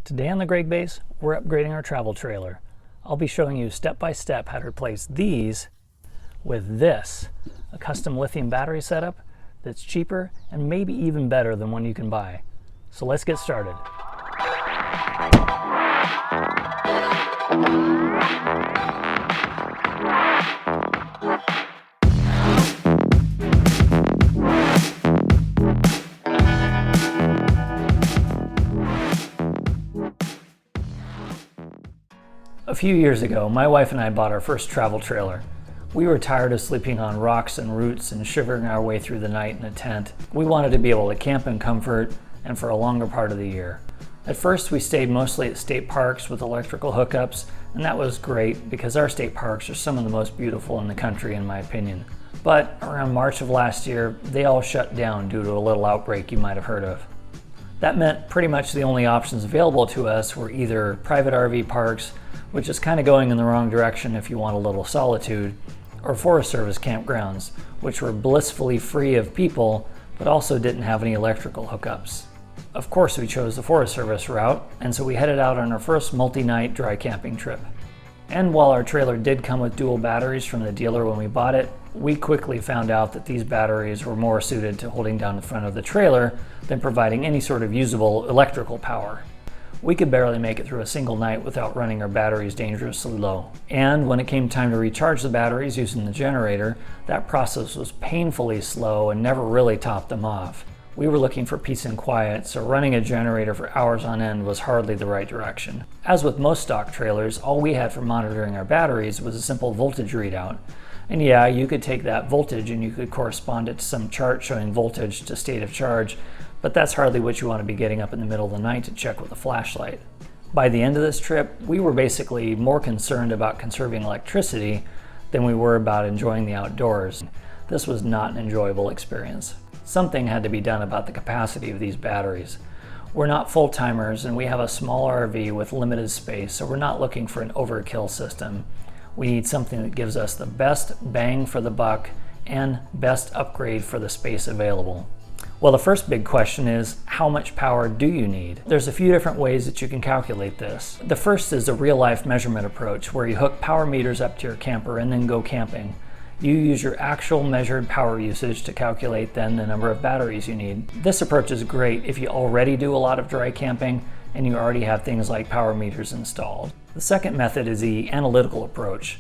Today on the Greg Base, we're upgrading our travel trailer. I'll be showing you step by step how to replace these with this, a custom lithium battery setup that's cheaper and maybe even better than one you can buy. So let's get started. A few years ago, my wife and I bought our first travel trailer. We were tired of sleeping on rocks and roots and shivering our way through the night in a tent. We wanted to be able to camp in comfort and for a longer part of the year. At first, we stayed mostly at state parks with electrical hookups, and that was great because our state parks are some of the most beautiful in the country in my opinion. But around March of last year, they all shut down due to a little outbreak you might have heard of. That meant pretty much the only options available to us were either private RV parks, which is kind of going in the wrong direction if you want a little solitude, or Forest Service campgrounds, which were blissfully free of people, but also didn't have any electrical hookups. Of course, we chose the Forest Service route, and so we headed out on our first multi-night dry camping trip. And while our trailer did come with dual batteries from the dealer when we bought it, we quickly found out that these batteries were more suited to holding down the front of the trailer than providing any sort of usable electrical power. We could barely make it through a single night without running our batteries dangerously low. And when it came time to recharge the batteries using the generator, that process was painfully slow and never really topped them off. We were looking for peace and quiet, so running a generator for hours on end was hardly the right direction. As with most stock trailers, all we had for monitoring our batteries was a simple voltage readout. And yeah, you could take that voltage and you could correspond it to some chart showing voltage to state of charge, but that's hardly what you want to be getting up in the middle of the night to check with a flashlight. By the end of this trip, we were basically more concerned about conserving electricity than we were about enjoying the outdoors. This was not an enjoyable experience. Something had to be done about the capacity of these batteries. We're not full-timers and we have a small RV with limited space, so we're not looking for an overkill system. We need something that gives us the best bang for the buck and best upgrade for the space available. Well, the first big question is, how much power do you need? There's a few different ways that you can calculate this. The first is a real-life measurement approach, where you hook power meters up to your camper and then go camping. You use your actual measured power usage to calculate then the number of batteries you need. This approach is great if you already do a lot of dry camping and you already have things like power meters installed. The second method is the analytical approach.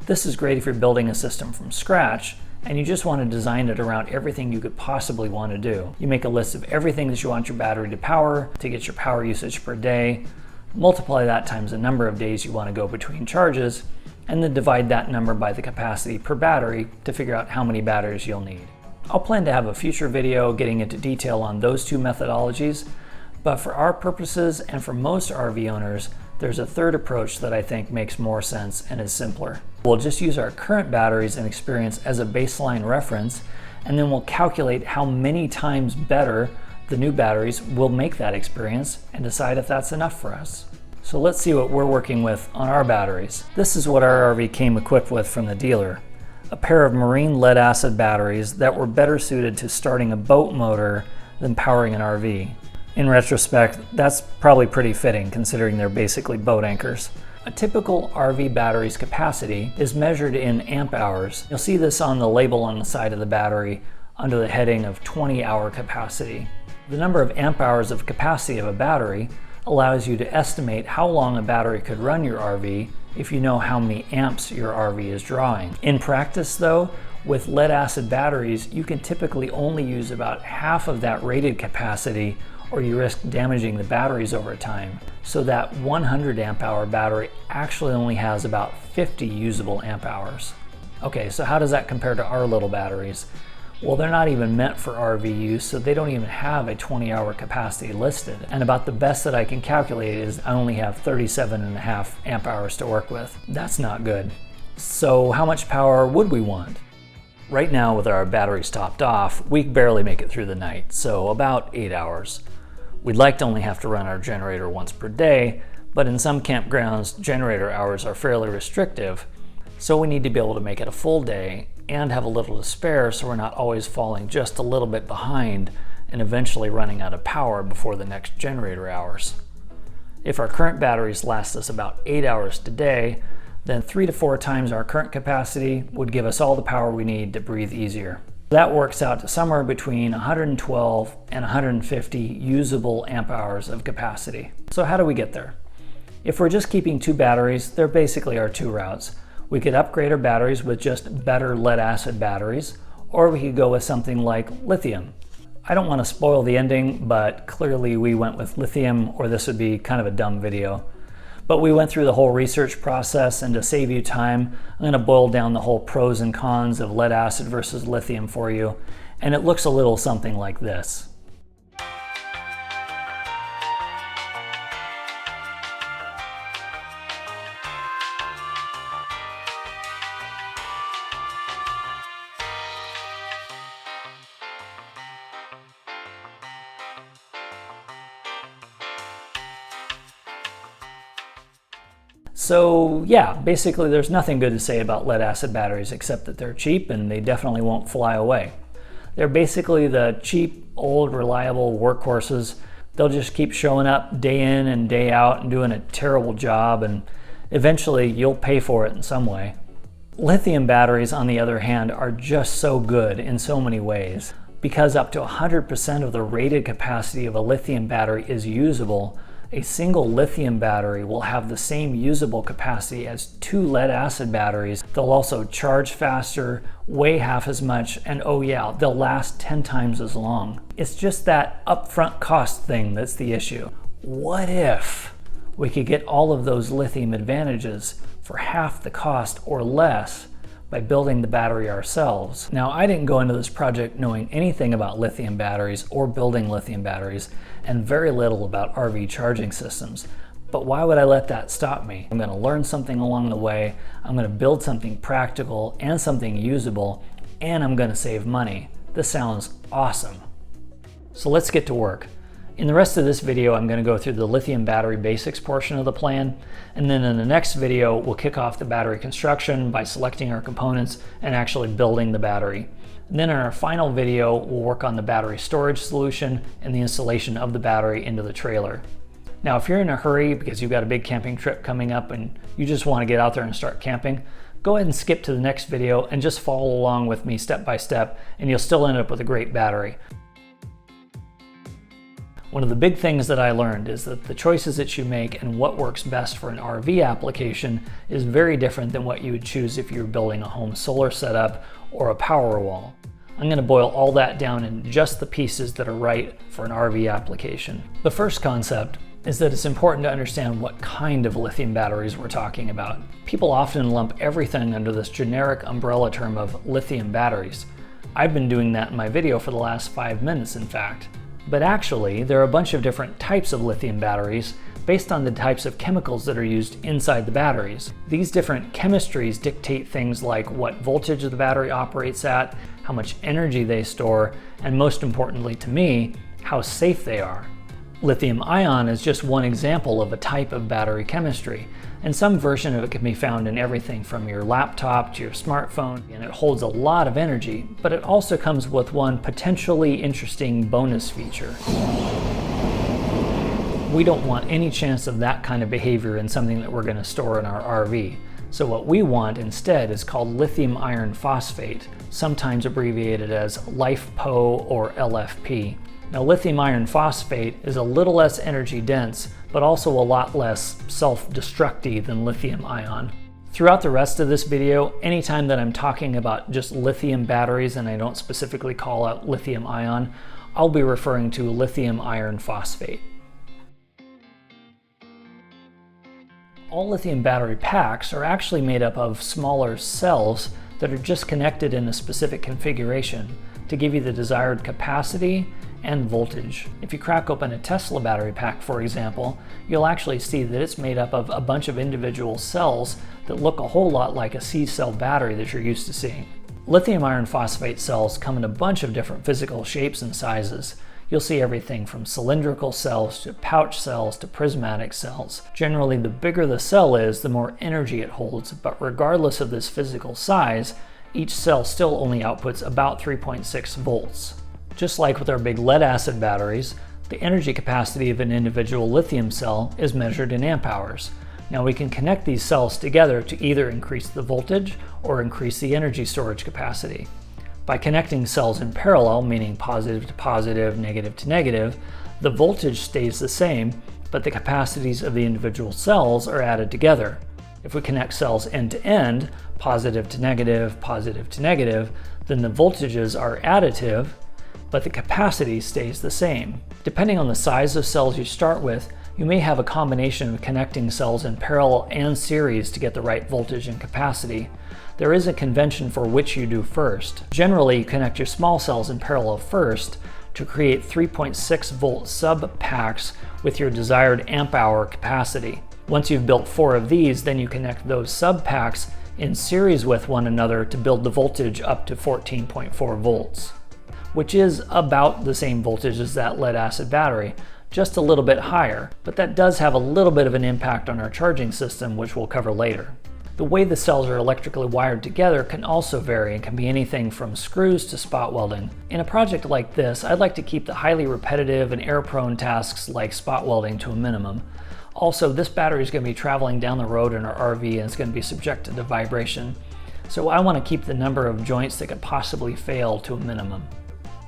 This is great if you're building a system from scratch and you just want to design it around everything you could possibly want to do. You make a list of everything that you want your battery to power to get your power usage per day, multiply that times the number of days you want to go between charges, and then divide that number by the capacity per battery to figure out how many batteries you'll need. I'll plan to have a future video getting into detail on those two methodologies, but for our purposes and for most RV owners, there's a third approach that I think makes more sense and is simpler. We'll just use our current batteries and experience as a baseline reference, and then we'll calculate how many times better the new batteries will make that experience and decide if that's enough for us. So let's see what we're working with on our batteries. This is what our RV came equipped with from the dealer. A pair of marine lead acid batteries that were better suited to starting a boat motor than powering an RV. In retrospect, that's probably pretty fitting considering they're basically boat anchors. A typical RV battery's capacity is measured in amp hours. You'll see this on the label on the side of the battery under the heading of 20-hour capacity. The number of amp hours of capacity of a battery allows you to estimate how long a battery could run your RV if you know how many amps your RV is drawing. In practice though, with lead acid batteries, you can typically only use about half of that rated capacity or you risk damaging the batteries over time. So that 100 amp hour battery actually only has about 50 usable amp hours. Okay, so how does that compare to our little batteries? Well, they're not even meant for RV use, so they don't even have a 20-hour capacity listed. And about the best that I can calculate is I only have 37.5 amp hours to work with. That's not good. So how much power would we want? Right now, with our batteries topped off, we barely make it through the night, so about 8 hours. We'd like to only have to run our generator once per day, but in some campgrounds, generator hours are fairly restrictive, so we need to be able to make it a full day and have a little to spare so we're not always falling just a little bit behind and eventually running out of power before the next generator hours. If our current batteries last us about 8 hours today, then 3 to 4 times our current capacity would give us all the power we need to breathe easier. That works out to somewhere between 112 and 150 usable amp hours of capacity. So how do we get there? If we're just keeping 2 batteries, there basically are 2 routes. We could upgrade our batteries with just better lead acid batteries, or we could go with something like lithium. I don't want to spoil the ending, but clearly we went with lithium, or this would be kind of a dumb video. But we went through the whole research process, and to save you time, I'm going to boil down the whole pros and cons of lead acid versus lithium for you, and it looks a little something like this. So yeah, basically there's nothing good to say about lead acid batteries except that they're cheap and they definitely won't fly away. They're basically the cheap, old, reliable workhorses. They'll just keep showing up day in and day out and doing a terrible job, and eventually you'll pay for it in some way. Lithium batteries, on the other hand, are just so good in so many ways. Because up to 100% of the rated capacity of a lithium battery is usable, a single lithium battery will have the same usable capacity as 2 lead acid batteries. They'll also charge faster, weigh half as much, and oh yeah, they'll last 10 times as long. It's just that upfront cost thing that's the issue. What if we could get all of those lithium advantages for half the cost or less by building the battery ourselves? Now, I didn't go into this project knowing anything about lithium batteries or building lithium batteries, and very little about RV charging systems. But why would I let that stop me? I'm going to learn something along the way, I'm going to build something practical and something usable, and I'm going to save money. This sounds awesome. So let's get to work. In the rest of this video, I'm going to go through the lithium battery basics portion of the plan, and then in the next video, we'll kick off the battery construction by selecting our components and actually building the battery. And then in our final video, we'll work on the battery storage solution and the installation of the battery into the trailer. Now, if you're in a hurry because you've got a big camping trip coming up and you just want to get out there and start camping, go ahead and skip to the next video and just follow along with me step by step, and you'll still end up with a great battery. One of the big things that I learned is that the choices that you make and what works best for an RV application is very different than what you would choose if you were building a home solar setup or a power wall. I'm going to boil all that down in just the pieces that are right for an RV application. The first concept is that it's important to understand what kind of lithium batteries we're talking about. People often lump everything under this generic umbrella term of lithium batteries. I've been doing that in my video for the last 5 minutes, in fact. But actually, there are a bunch of different types of lithium batteries based on the types of chemicals that are used inside the batteries. These different chemistries dictate things like what voltage the battery operates at, how much energy they store, and most importantly to me, how safe they are. Lithium ion is just one example of a type of battery chemistry, and some version of it can be found in everything from your laptop to your smartphone, and it holds a lot of energy, but it also comes with one potentially interesting bonus feature. We don't want any chance of that kind of behavior in something that we're going to store in our RV. So what we want instead is called lithium iron phosphate, sometimes abbreviated as LiFePO or LFP. Now, lithium iron phosphate is a little less energy dense, but also a lot less self-destructive than lithium ion. Throughout the rest of this video, anytime that I'm talking about just lithium batteries and I don't specifically call out lithium ion, I'll be referring to lithium iron phosphate. All lithium battery packs are actually made up of smaller cells that are just connected in a specific configuration to give you the desired capacity and voltage. If you crack open a Tesla battery pack, for example, you'll actually see that it's made up of a bunch of individual cells that look a whole lot like a C-cell battery that you're used to seeing. Lithium iron phosphate cells come in a bunch of different physical shapes and sizes. You'll see everything from cylindrical cells to pouch cells to prismatic cells. Generally, the bigger the cell is, the more energy it holds, but regardless of this physical size, each cell still only outputs about 3.6 volts. Just like with our big lead acid batteries, The energy capacity of an individual lithium cell is measured in amp hours. Now we can connect these cells together to either increase the voltage or increase the energy storage capacity. By connecting cells in parallel, meaning positive to positive, negative to negative, the voltage stays the same, but the capacities of the individual cells are added together. If we connect cells end to end, positive to negative, then the voltages are additive, but the capacity stays the same. Depending on the size of cells you start with, you may have a combination of connecting cells in parallel and series to get the right voltage and capacity. There is a convention for which you do first. Generally, you connect your small cells in parallel first to create 3.6 volt sub-packs with your desired amp hour capacity. Once you've built 4 of these, then you connect those sub-packs in series with one another to build the voltage up to 14.4 volts, which is about the same voltage as that lead-acid battery, just a little bit higher, but that does have a little bit of an impact on our charging system, which we'll cover later. The way the cells are electrically wired together can also vary and can be anything from screws to spot welding. In a project like this, I'd like to keep the highly repetitive and error-prone tasks like spot welding to a minimum. Also, this battery is going to be traveling down the road in our RV and it's going to be subjected to vibration. So I want to keep the number of joints that could possibly fail to a minimum.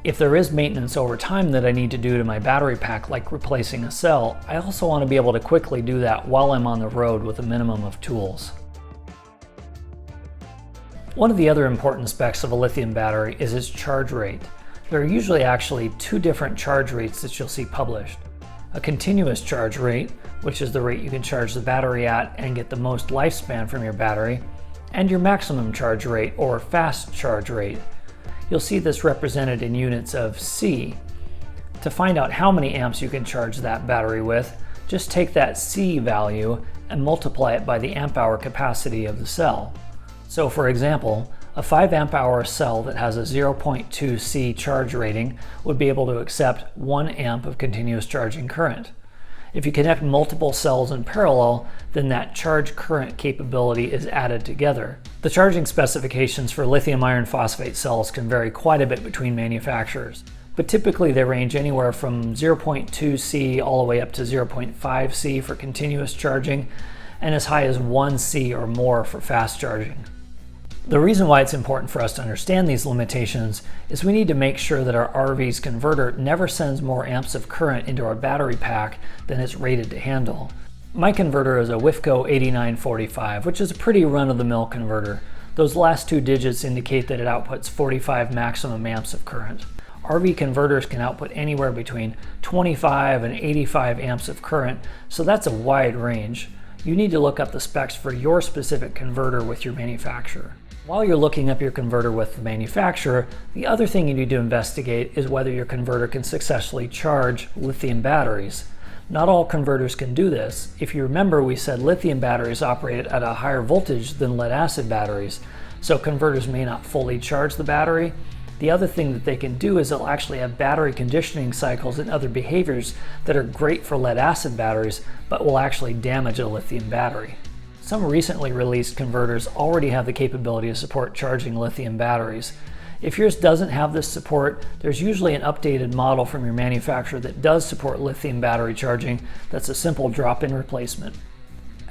If there is maintenance over time that I need to do to my battery pack, like replacing a cell, I also want to be able to quickly do that while I'm on the road with a minimum of tools. One of the other important specs of a lithium battery is its charge rate. There are usually actually 2 different charge rates that you'll see published. A continuous charge rate, which is the rate you can charge the battery at and get the most lifespan from your battery, and your maximum charge rate, or fast charge rate. You'll see this represented in units of C. To find out how many amps you can charge that battery with, just take that C value and multiply it by the amp hour capacity of the cell. So for example, a 5 amp hour cell that has a 0.2 C charge rating would be able to accept 1 amp of continuous charging current. If you connect multiple cells in parallel, then that charge current capability is added together. The charging specifications for lithium iron phosphate cells can vary quite a bit between manufacturers, but typically they range anywhere from 0.2 C all the way up to 0.5 C for continuous charging, and as high as 1 C or more for fast charging. The reason why it's important for us to understand these limitations is we need to make sure that our RV's converter never sends more amps of current into our battery pack than it's rated to handle. My converter is a WIFCO 8945, which is a pretty run-of-the-mill converter. Those last 2 digits indicate that it outputs 45 maximum amps of current. RV converters can output anywhere between 25 and 85 amps of current, so that's a wide range. You need to look up the specs for your specific converter with your manufacturer. While you're looking up your converter with the manufacturer, the other thing you need to investigate is whether your converter can successfully charge lithium batteries. Not all converters can do this. If you remember, we said lithium batteries operate at a higher voltage than lead-acid batteries, so converters may not fully charge the battery. The other thing that they can do is they'll actually have battery conditioning cycles and other behaviors that are great for lead-acid batteries, but will actually damage a lithium battery. Some recently released converters already have the capability to support charging lithium batteries. If yours doesn't have this support, there's usually an updated model from your manufacturer that does support lithium battery charging that's a simple drop-in replacement.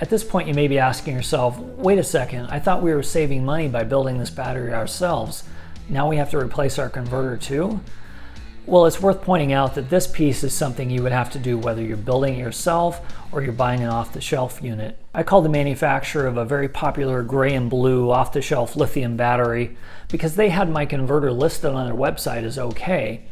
At this point you may be asking yourself, wait a second, I thought we were saving money by building this battery ourselves. Now we have to replace our converter too? Well, it's worth pointing out that this piece is something you would have to do whether you're building it yourself or you're buying an off-the-shelf unit. I called the manufacturer of a very popular gray and blue off-the-shelf lithium battery because they had my converter listed on their website as okay.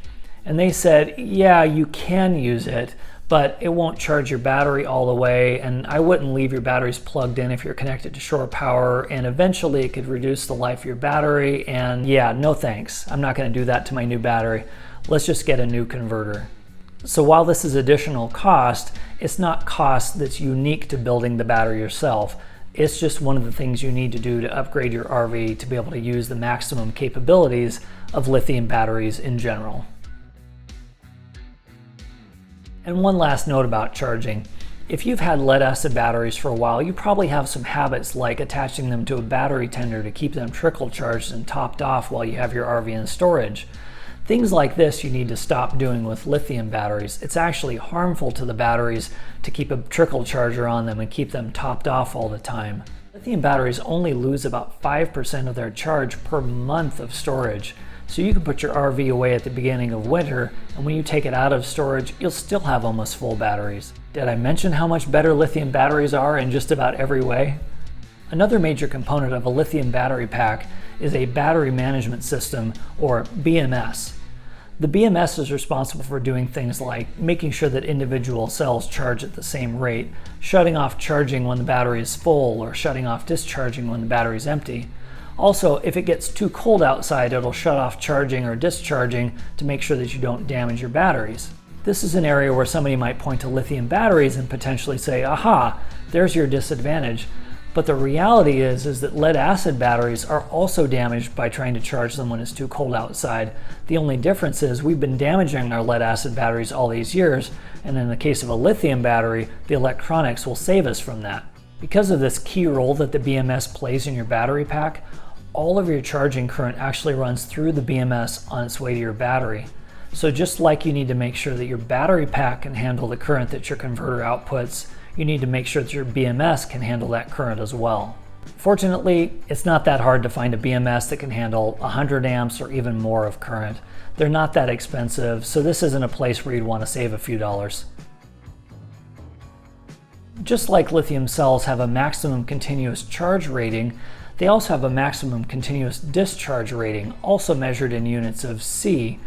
And they said, yeah, you can use it, but it won't charge your battery all the way, and I wouldn't leave your batteries plugged in if you're connected to shore power, and eventually it could reduce the life of your battery, and yeah, no thanks. I'm not going to do that to my new battery. Let's just get a new converter. So while this is additional cost, it's not cost that's unique to building the battery yourself. It's just one of the things you need to do to upgrade your RV to be able to use the maximum capabilities of lithium batteries in general. And one last note about charging. If you've had lead-acid batteries for a while, you probably have some habits like attaching them to a battery tender to keep them trickle charged and topped off while you have your RV in storage. Things like this you need to stop doing with lithium batteries. It's actually harmful to the batteries to keep a trickle charger on them and keep them topped off all the time. Lithium batteries only lose about 5% of their charge per month of storage. So you can put your RV away at the beginning of winter, and when you take it out of storage, you'll still have almost full batteries. Did I mention how much better lithium batteries are in just about every way? Another major component of a lithium battery pack is a battery management system, or BMS. The BMS is responsible for doing things like making sure that individual cells charge at the same rate, shutting off charging when the battery is full, or shutting off discharging when the battery is empty. Also, if it gets too cold outside, it'll shut off charging or discharging to make sure that you don't damage your batteries. This is an area where somebody might point to lithium batteries and potentially say, aha, there's your disadvantage. But the reality is that lead acid batteries are also damaged by trying to charge them when it's too cold outside. The only difference is we've been damaging our lead acid batteries all these years, and in the case of a lithium battery, the electronics will save us from that. Because of this key role that the BMS plays in your battery pack, all of your charging current actually runs through the BMS on its way to your battery. So just like you need to make sure that your battery pack can handle the current that your converter outputs, you need to make sure that your BMS can handle that current as well. Fortunately, it's not that hard to find a BMS that can handle 100 amps or even more of current. They're not that expensive, so this isn't a place where you'd want to save a few dollars. Just like lithium cells have a maximum continuous charge rating, they also have a maximum continuous discharge rating, also measured in units of C.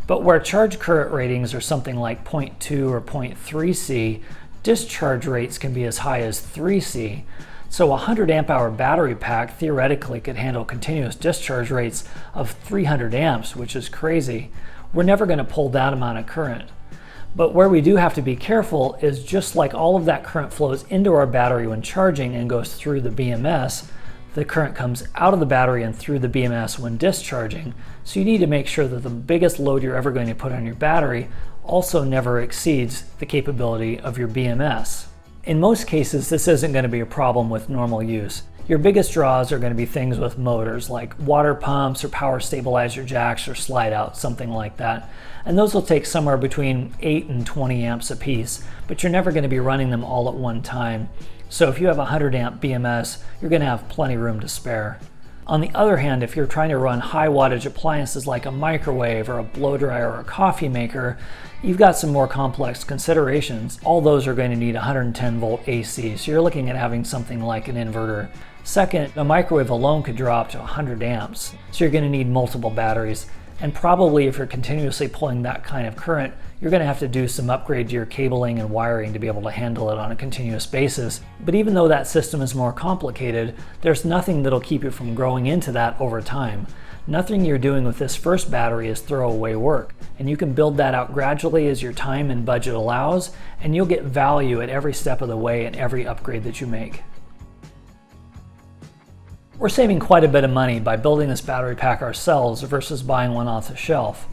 But where charge current ratings are something like 0.2 or 0.3 C, discharge rates can be as high as 3 C. So a 100 amp hour battery pack theoretically could handle continuous discharge rates of 300 amps, which is crazy. We're never going to pull that amount of current. But where we do have to be careful is just like all of that current flows into our battery when charging and goes through the BMS, the current comes out of the battery and through the BMS when discharging. So you need to make sure that the biggest load you're ever going to put on your battery also never exceeds the capability of your BMS. In most cases, this isn't going to be a problem with normal use. Your biggest draws are going to be things with motors like water pumps or power stabilizer jacks or slide out, something like that. And those will take somewhere between 8 and 20 amps a piece, but you're never going to be running them all at one time. So if you have a 100 amp BMS, you're going to have plenty room to spare. On the other hand, if you're trying to run high wattage appliances like a microwave or a blow dryer or a coffee maker, you've got some more complex considerations. All those are going to need 110 volt AC, so you're looking at having something like an inverter. Second, a microwave alone could draw up to 100 amps, so you're going to need multiple batteries. And probably if you're continuously pulling that kind of current, you're going to have to do some upgrade to your cabling and wiring to be able to handle it on a continuous basis. But even though that system is more complicated, there's nothing that'll keep you from growing into that over time. Nothing you're doing with this first battery is throwaway work, and you can build that out gradually as your time and budget allows, and you'll get value at every step of the way in every upgrade that you make. We're saving quite a bit of money by building this battery pack ourselves versus buying one off the shelf.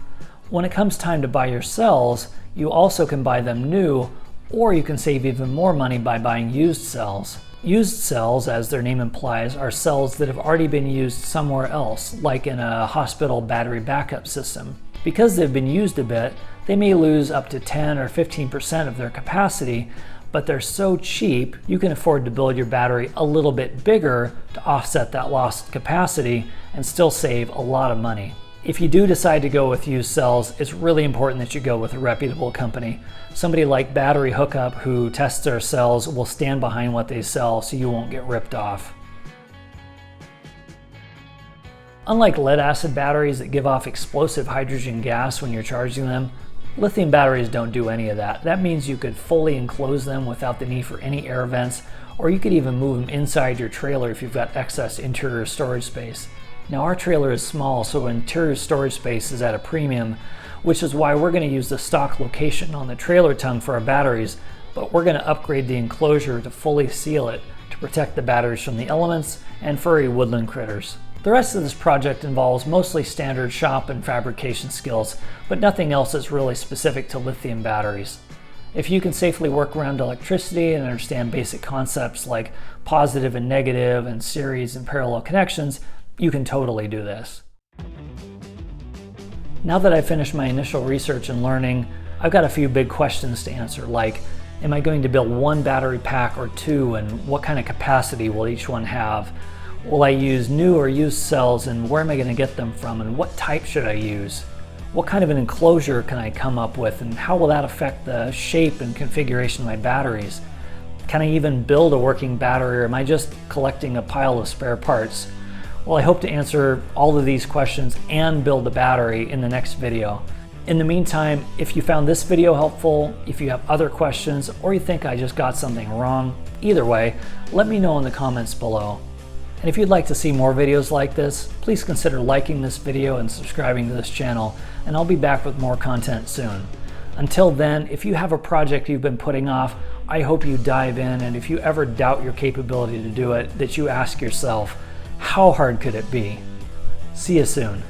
When it comes time to buy your cells, you also can buy them new, or you can save even more money by buying used cells. Used cells, as their name implies, are cells that have already been used somewhere else, like in a hospital battery backup system. Because they've been used a bit, they may lose up to 10 or 15% of their capacity, but they're so cheap, you can afford to build your battery a little bit bigger to offset that lost capacity and still save a lot of money. If you do decide to go with used cells, it's really important that you go with a reputable company. Somebody like Battery Hookup who tests their cells will stand behind what they sell so you won't get ripped off. Unlike lead acid batteries that give off explosive hydrogen gas when you're charging them, lithium batteries don't do any of that. That means you could fully enclose them without the need for any air vents, or you could even move them inside your trailer if you've got excess interior storage space. Now our trailer is small, so interior storage space is at a premium, which is why we're going to use the stock location on the trailer tongue for our batteries, but we're going to upgrade the enclosure to fully seal it to protect the batteries from the elements and furry woodland critters. The rest of this project involves mostly standard shop and fabrication skills, but nothing else is really specific to lithium batteries. If you can safely work around electricity and understand basic concepts like positive and negative and series and parallel connections, you can totally do this. Now that I've finished my initial research and learning, I've got a few big questions to answer, like, am I going to build one battery pack or two, and what kind of capacity will each one have? Will I use new or used cells, and where am I going to get them from, and what type should I use? What kind of an enclosure can I come up with, and how will that affect the shape and configuration of my batteries? Can I even build a working battery, or am I just collecting a pile of spare parts? Well, I hope to answer all of these questions and build a battery in the next video. In the meantime, if you found this video helpful, if you have other questions, or you think I just got something wrong, either way, let me know in the comments below. And if you'd like to see more videos like this, please consider liking this video and subscribing to this channel, and I'll be back with more content soon. Until then, if you have a project you've been putting off, I hope you dive in, and if you ever doubt your capability to do it, that you ask yourself, how hard could it be? See you soon.